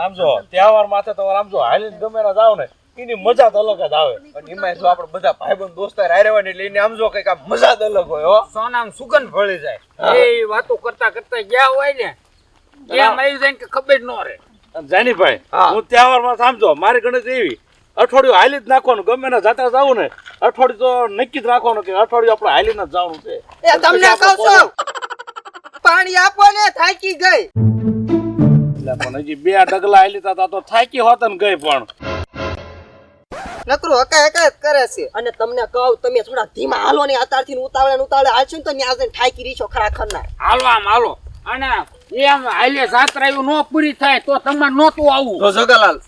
સમજો તહેવાર માથે તમારે સમજો હાલીને ગમે ના જાવ ને એની મજા તો અલગ જ આવે. અને એમાં જો આપણે બધા ભાઈબંધ દોસ્તાર હારે હોય ને એટલે એને સમજો કઈક આ મજા જ અલગ હોય હો. સોનામ સુગંધ ભળી જાય એ વાતો કરતા કરતા ગયા હોય ને એમ આવી જાય કે ખબર ન રહે. જાનીભાઈ હું તહેવારમાં સમજો મારી ગણતરી એવી અઠવાડિયું હાલી જ નાખવાનું ગમે ના જાતા જાવું ને અઠવાડિયું તો નક્કી જ રાખવાનું કે અઠવાડિયું આપણે હાલીને જ જવાનું છે. એ તમને કહું છું પાણી આપો ને થાકી ગઈ. પણ હજી બે ડગલા હાલી તા તો થાકી હોત ને ગઈ પણ નકરું હકાય હકાય કરે છે. અને તમને કહું તમે થોડા ધીમા હાલો ને અત્યારથી ઉતાવળે હાલશો ને તો ન્યા જઈને થાકી રીશો ખરાખર ના. હાલો આમ હાલો અને એમ હાલે સાતરાયું નો પૂરી થાય તો તમારે નહોતું આવું. તો જગાલાલ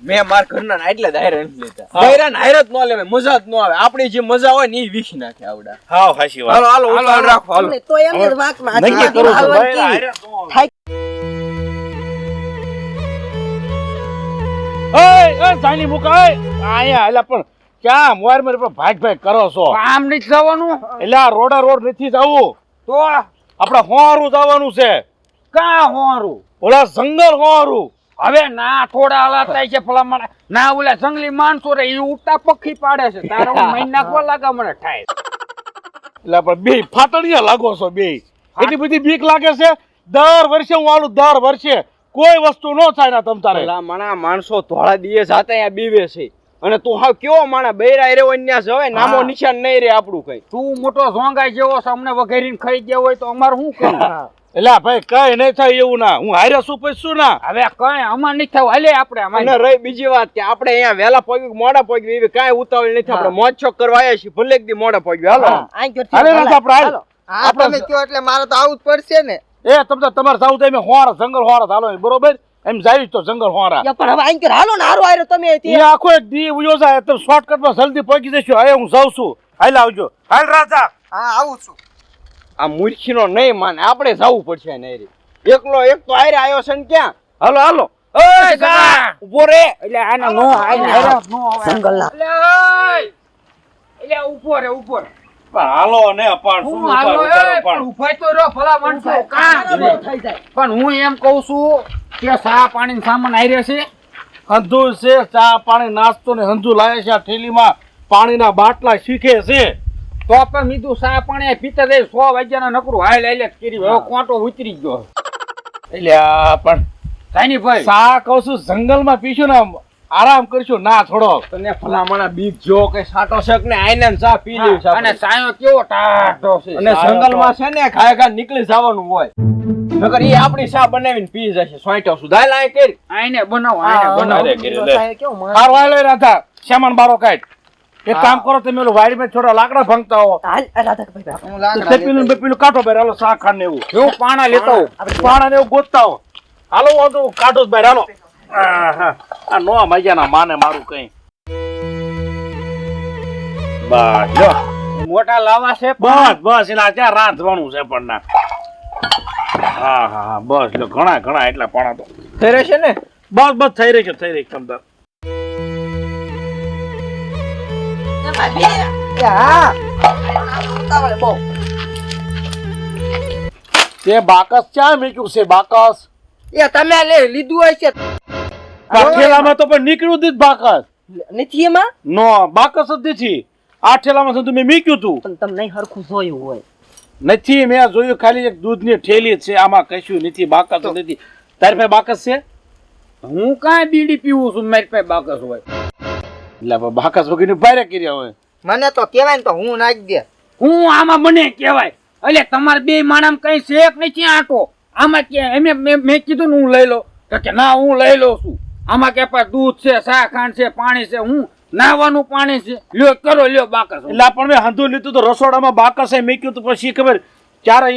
મેં માર ઘરના એટલે જ હારે નથી લેતા. બૈરા ને હારે જ ન લેવાય મજા જ ન આવે. આપણી જે મજા હોય ને એ વીખી નાખે આવડા. હા હાશી વાત. હાલો હાલો ઉતાવળ રાખો હાલો. તો એમ જ વાંકમાં નક્કી કરું છું ભાઈ હારે એ જાની મુકાય આયા એલા પણ ક્યાં મોર મેર પર ભાગ ભાગ કરો છો? આમ નથી જવાનું એટલે આ રોડ નથી જવું તો આપણે હોરું જવાનું છે. કા હોરું? ઓલા જંગલ હોરું. હવે ના થોડા હાલા થાય છે ફલામણ ના ઓલા જંગલી માણસો રે એ ઉલટા પક્ષી પાડે છે તારો મહિના કો લાગે મને થાય. એટલે પણ બે ફાટણીયા લાગો છો બે. એટલી બધી બીક લાગે છે. દર વર્ષે હું આલું દર વર્ષે કોઈ વસ્તુ ન થાય ના તમ તારે. મણા માણસો ધોળા દીએ જાતા અહીંયા બીવે છે અને તું હાવ કેવો માણા બૈરા રે વન્યા જવે નામો નિશાન નહીં રે આપણું કઈ. તું મોટો ઝોંગાઈ જેવો છે અમને વઘેરીને ખાઈ ગયો હોય તો અમારે શું કરવું? એટલે ભાઈ કઈ નહીં થાય એવું ના. હું હારે શું પૈસું ના. હવે કઈ અમાર નહીં થવું હાલે આપણે અને રહી બીજી વાત કે આપણે અહીંયા વેલા પગ્યું મોડા પગ્યું એવી કાંઈ ઉતાવળ નથી. આપણે મોજ શોખ કરવા આવ્યા છીએ ભલે એક દી મોડા પગ્યું. હાલો હાલે ના આપણે હા તમે કયો એટલે મારે તો આવું જ પડશે ને. એ તમને તમારે જાવ તો હોરા જંગલ હોરા હાલો બરોબર એમ જાય તો જંગલ હોરા. પણ હવે આઈ હાલો ને હારો આયરો તમે એ આખો એક દી ઉયો જાય તો શોર્ટકટ માં જલ્દી પહોંચી જશો. હવે હું જાઉં છું. હાલ આવજો. હાલ રાજા. હા આવું છું. આ મૂર્ખીનો નહીં માને આપણે જવું પડશે ને રે. એકલો એક તો આયરે આવ્યો છે ને ક્યાં. હાલો હાલો ઓય ગા ઉભો રે. એટલે આને નો આઈને હેરા નો આવે જંગલના એટલે ઉભો રે ઉભો રે પણ હાલો ને પણ શું હાલો પણ ઉભા તો રહ્યો ભલા માણસો કા થઈ જાય. પણ હું એમ કહું છું કે ચા પાણી સામાન આઈ છે હંધુ છે ચા પાણી નાસ્તો ને હંધુ લાવે છે. આ થેલીમાં પાણીના બાટલા શીખે છે તો પણ મીઠું ચા પાણી પીતા જાય 100 વાગ્યાના નકરું હાલ હાલ કરી હવે કોંટો ઉતરી ગયો. એટલે આ પણ સાની ભાઈ ચા કહું છું જંગલમાં પીશું ને આરામ કરશું ના થોડો. તને ભલામણા બીક જો કે સાટો શક ને આઈને ચા પી લેવી છે અને સાયો કેવો ટાઢો છે અને જંગલમાં છે ને ખાય ખા નીકળી જવાનું હોય નકર ઈ આપણી ચા બનાવીને પી જશે. સોઈટો સુધાય લાય કરી આઈને બનાવો આઈને બનાવો. હાર વાળો રાધા સામાન બારો કાઢ. એક કામ કરો તમે ઓલો વાડી માં થોડા લાકડા ભંગતા હો. હું લાકડા પેલું કાઢો ભાઈ હાલો શાક ખાંડ ને એવું હું પાણા લેતો હોઉં. પાણા ને એવું ગોતતા હો. હાલો વાંધો કાઢો જ ભાઈ હાલો. આ નો મજાના માને મારું કઈ બસ લો મોટા લાવા છે બસ એના ત્યાં રાંધવાનું છે પણ ના. હા હા બસ લો ઘણા એટલા પાણા તો થઈ રહેશે ને. બસ થઈ રહી છે તમતાર. તે બાકસ ક્યાં મૂક્યું છે બાકસ? એ તમે લે લીધું હોય છે ઠેલામાં તો પણ નીકળ્યું જ બાકસ નથી એમાં. નો બાકસ જ નથી. આ ઠેલામાં તમે મૂક્યું તું પણ તમને નહીં હરખું જોયું હોય. નથી. મેં જોયું ખાલી એક દૂધની ઠેલી છે આમાં કશું નથી બાકસ નથી. તારી પાસે બાકસ છે? હું કાંઈ બીડી પીવું છું મારી પાસે બાકસ હોય એટલે બાકસ વગર ભારે કર્યા હોય. મને તો કેવાય ને તો હું નાખી દે. હું આમાં મને કહેવાય એટલે તમારે બે માણસ કઈ શેક નથી આટો આમાં કે મેં કીધું ને હું લઈ લો તો કે ના હું લઈ લઉં છું. આમાં કે પાસે દૂધ છે ચા ખાંડ છે પાણી છે હું નાવાનું પાણી છે લ્યો કરો લ્યો બાકસ. એટલે પણ મેં હંધું લીધું તો રસોડામાં બાકસ મૂક્યું તો પછી ખબર ક્યારે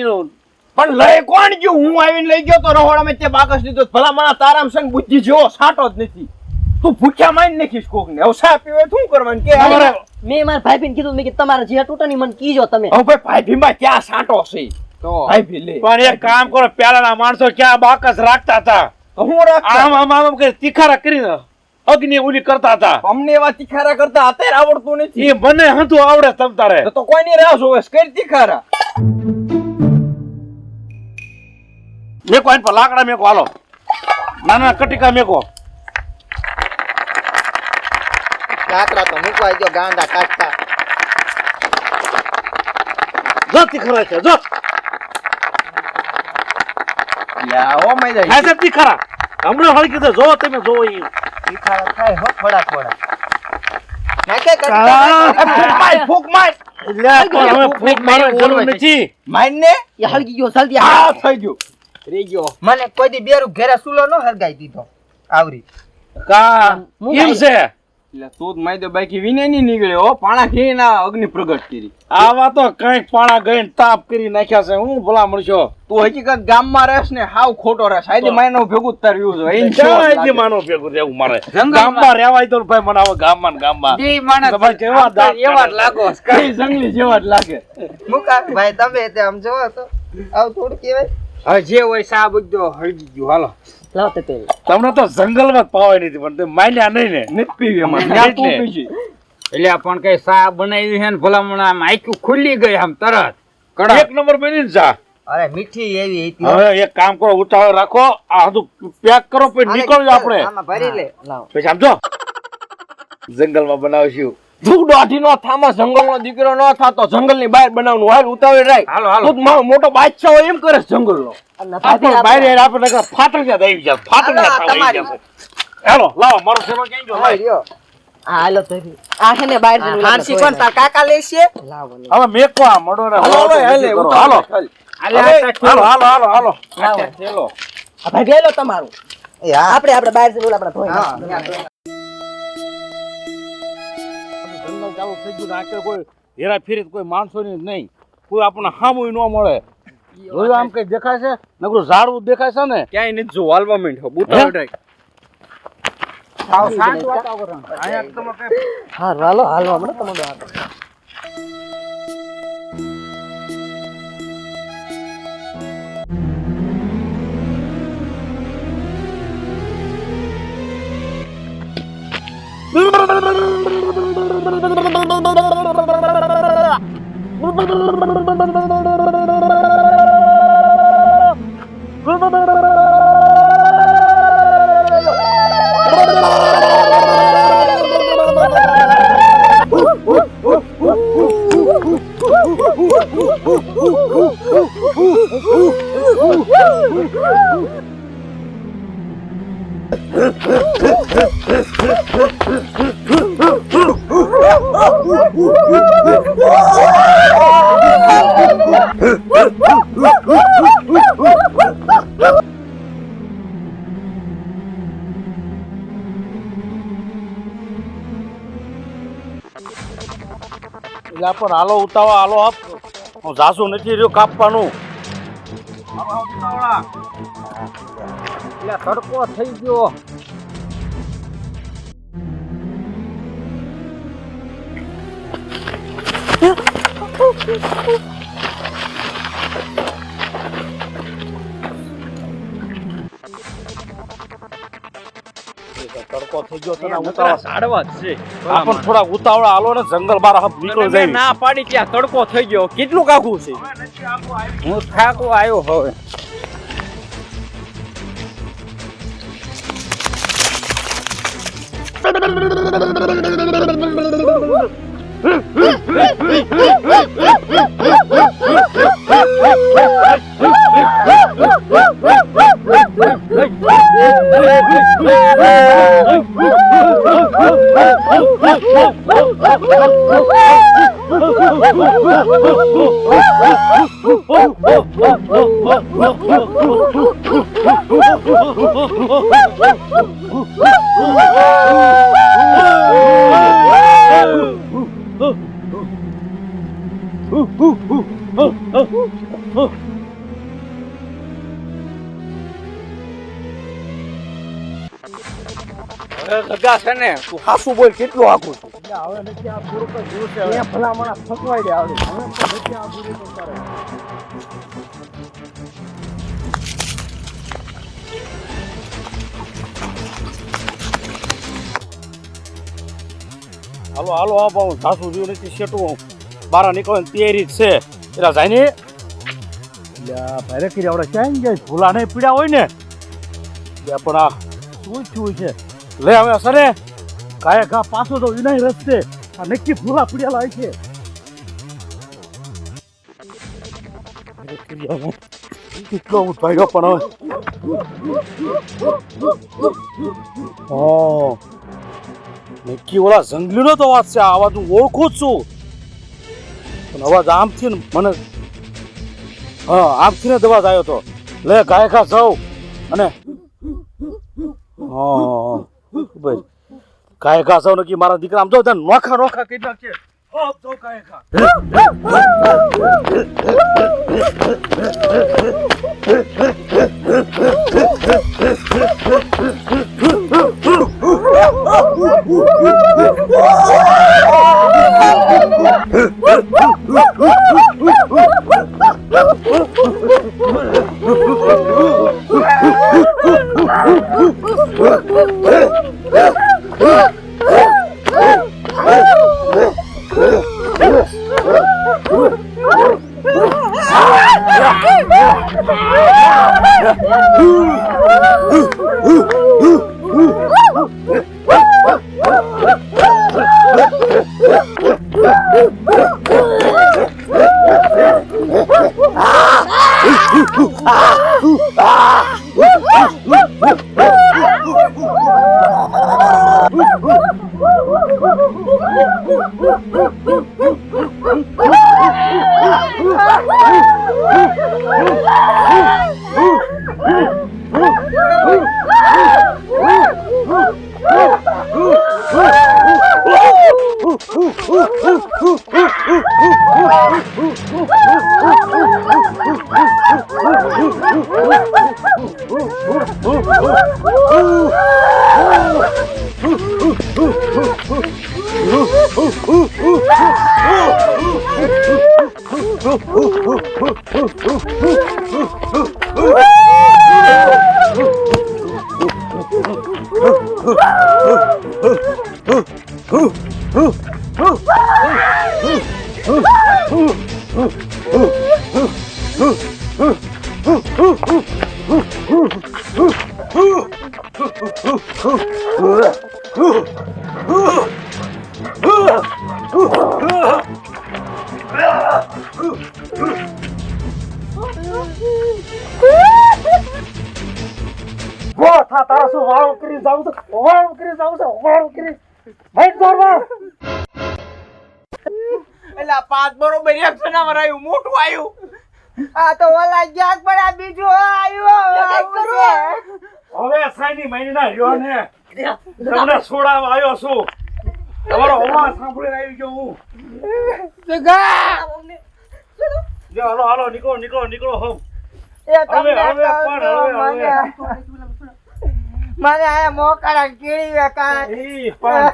પણ લઈ કોણ ગયું? હું આવીને લઈ ગયો તો રહોડામાં તે બાકસ લીધો. ભલા મારા તારામ સંગ બુદ્ધિ જેવો સાટો જ નથી. તું ભૂખ્યા મારી નાખીશ કોક ને. હવે સા પીવે શું કરવાનું કે તમારે મેં મારા ભાઈબીને કીધું મેં કીધું તમારે જે તૂટે ને મને કીજો તમે હવે ભાઈ ભાઈભીમાં ક્યાં સાંટો છે તો ભાઈભી લે પણ એક કામ કરો, પેલાના માણસો ક્યાં બાકસ રાખતા હતા, હું રાખતા આમ આમ આમ કરી તીખારા કરીને અગ્નિ ઉલી કરતા હતા. અમને એવા તીખારા કરતા અત્યારે આવડતું નથી. એ મને હતું આવડે તમ તારે. તો કોઈની રાહ જોવે છે? કઈ તીખારા મેકો આને પર લાકડા મેકો, હાલો નાના કટિકા મેકો. લાકડા તો મૂકવા જો ગાંડા કાઢતા જો તીખરા છે, જો યા ઓ માય આ છે તીખરા. હમણાં હળી કીધું જો તમે જો ઈ તીખારા થાય હો થોડા થોડા નાખે આ, ફૂક માર એટલે પણ હવે ફૂંક મારવાની જરૂર નથી. માર ને એ હળગી ગયો જલ્દી આ થઈ ગયું. રહી ગયો. મને કોઈ દી બેરું ઘેરે સુલો ન હરગાઈ દીધો આવરી કા કેમ છે? એટલે તું જ માય દે બાકી વિને ની નીકળ્યો પાણા ઘી ના અગ્નિ પ્રગટ કરી. આવા તો કઈક પાણા ગઈને તાપ કરી નાખ્યા છે. હું ભલા મળશો તું હકીકત ગામમાં રહેશ ને હાવ ખોટો રહેશ. આયદી માયનો ભેગું જ તાર્યું છે. એને શું ક્યાં લાગે? જે માનો ભેગું રહેવું મારે જંગલમાં. ગામમાં રહેવાય તો ભાઈ મને હવે ગામમાં ને ગામમાં બે માણસ તમારે કેવા દાંત એવા જ લાગો છો. કઈ જંગલી જેવા જ લાગે. મુકા ભાઈ તમે તે આમ જોવો તો આવ થોડું કહેવાય હવે જે હોય સા બધો હળગી ગયો. હાલો લાવ તે પેલી તમને તો જંગલમાં જ પાવાય નથી, પણ તમે માન્યા નહીં ને. નથી પીવી એમાં. એટલે. ત્યાં તું પીજી. એટલે પણ કઈ સા બનાવી છે ને ભલામણ આમ આખું ખુલ્લી ગઈ આમ તરત કડક. એક નંબર બની ને ચા. અરે મીઠી એવી હતી હવે એક કામ કરો, ઉતાવળ રાખો, આ બધું પેક કરો, પછી નીકળજો આપણે. આમાં ભરી લે લાવ પછી સમજો જંગલમાં બનાવશું. તું દોઢી નો થામા જંગલનો દીકરો નો થાતો જંગલની બહાર બનાવવાનું હાલ ઉતાવળ રાખ. હાલો હાલો તું જ મારો મોટો બાદશાહ હોય એમ કરે છે જંગલનો. આપણે બહાર આપણે નકર ફાટણિયા દઈ ગયા, ફાટણિયા હાલો, થાવ આવી ગયા. હાલો લાવો મારો સેનો ક્યાં ગયો? લાવ. હાલો તો આ છે ને બહાર જઈને હારસી કોણ તાર કાકા લેશે લાવો હવે મેકો આ મડો ને હાલો હાલો હાલે કરો. હાલો હાલો હાલે હવે, હાલો હાલો હાલો હાલો લાવો ચલો. આ ભાઈ ગયેલો તમારું આપણે બહાર જઈને આપણે ધોઈ જંગલ ચાલુ થઈ ગયું ને આખરે કોઈ હેરાફેરી કોઈ માણસોની જ નહીં, કોઈ આપણને હામુય ન મળે. જોયું આમ કઈ દેખાય છે? નકરું ઝાડવું દેખાય છે ને? ક્યાંય નથી જો હાલવા માંડ્યો ઉતાવળ રાખ. શાંત વાતાવરણ. અહીંયા તમે કઈ હા હાલો હાલો હમણાં તમારો હાથ એટલે પણ હાલો ઉતાવળ હાલો આપ, હું જાસુ નથી રહ્યો કાપવાનું. એટલે તડકો થઈ ગયો. તડકો થઈ ગયો તને નકરા ઉતાવળ. ઝાડવા જ છે. આપણ થોડા ઉતાવળ હાલો ને જંગલ બાર હપ નીકળી તને મેં જાય. ના પાડી ત્યાં તડકો થઈ ગયો. કેટલું કાકું છે? હું થાકો આવ્યો હવે. ગગા છે ને તું હાસુ બોલ કેટલું આખું છું હવે નથી આ પૂરું તો જીવ છે એ ભલા માણસ ફસવાઈ દે આવે હવે તો નથી આ પૂરું તો કરે હાલો હાલો આ પાઉં સાસુ જીવ નથી શેટું બહાર નીકળવાની તૈયારી જ છે એલા જાય ને ભાઈ રે કરી આવડે ક્યાં જાય ભૂલા નહીં પીડ્યા હોય ને પણ આ શું થયું છે લે હવે સરે કાય ઘા પાછો તો વિનાય રસ્તે આ નક્કી ભૂલા પીડ્યા હોય છે કેટલો ઉઠાડ્યો પણ હવે નક્કી ઓલા જંગલીનો તો વાત છે આ અવાજ હું ઓળખું જ છું પણ અવાજ આમથી ને મને આમથી ને દવા આવ્યો તો લે ગાય ખા જાઉં અને ભાઈ ગાય ખા જાઉં નક્કી મારા દીકરા આમ જો તને નોખા નોખા કઈ નાખશે જાઉં ગાય ખા તારા શું વાળો કરી જાવ છો વાળો કરી જાવ છો વાળો કરી ભાઈ દોરવા એલા પાંચ બરોબર એક જનાવર આવ્યું મોટું આવ્યું આ તો ઓલા ગયા પણ આ બીજું આવ્યો હવે સાઈની મહિના રહ્યો ને તમને છોડાવવા આવ્યો છું તમારો અવાજ સાંભળીને આવી ગયો હું જો હાલો હાલો નીકળો નીકળો નીકળો હમ હવે મને આ મોકળા કીડી વેકા ઈ પણ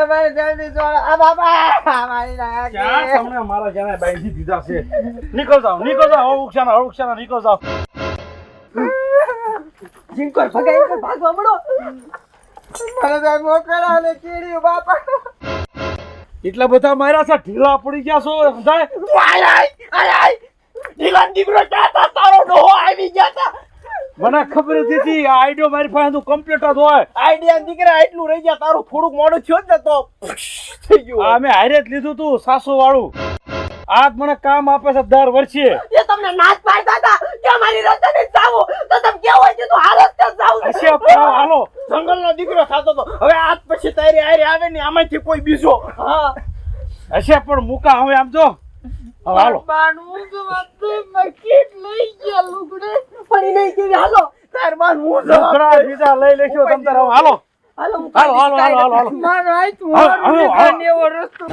મને જલ્દી છોડ આ બાબા મારી ના ક્યાં તમને મારા જાને બાંધી દીધા છે નીકળ જાઓ હળુક્ષાના નીકળ જાઓ જીંકો ભગાઈ ભાગવા મળો મને તો મોકળા ને કીડી બાપા એટલા બધા માર્યા છે ઢીલા પડી ગયા છો સમજાય આય ઢીલા દીકરો ક્યાં તારો ડોહો આવી ગયા તા મને ખબર હતી આ આઈડિયો મારી પાસે કમ્પ્લીટ જ હોય આઈડિયા દીકરા એટલું રહી ગયા તારું થોડુંક મોડું થયું ને તો થઈ ગયું આ મેં હારે જ લીધું તું સાસુ વાળું આજ મને કામ આપે છે દર વર્ષે એ તમને નાચ પાડતા હતા કે મારી રસ્તે ને જાવો તો તમે કેવો હોય તો હાલત તે જાવ હશે પણ હાલો જંગલનો દીકરો થતો તો હવે આજ પછી તારી આરે આવે ને આમાંથી કોઈ બીજો હા હશે પણ મુકા હવે આમ જો હવે હાલો બાનું તો વાત મકેટ લઈ ગયા લુગડે પડી નહીં કે હાલો તાર બાન હું છોકરા બીજા લઈ લેશો તમ તાર હવે હાલો હાલો હાલો હાલો હાલો હાલો મારો આઈ તું હવે એવો રસ્તો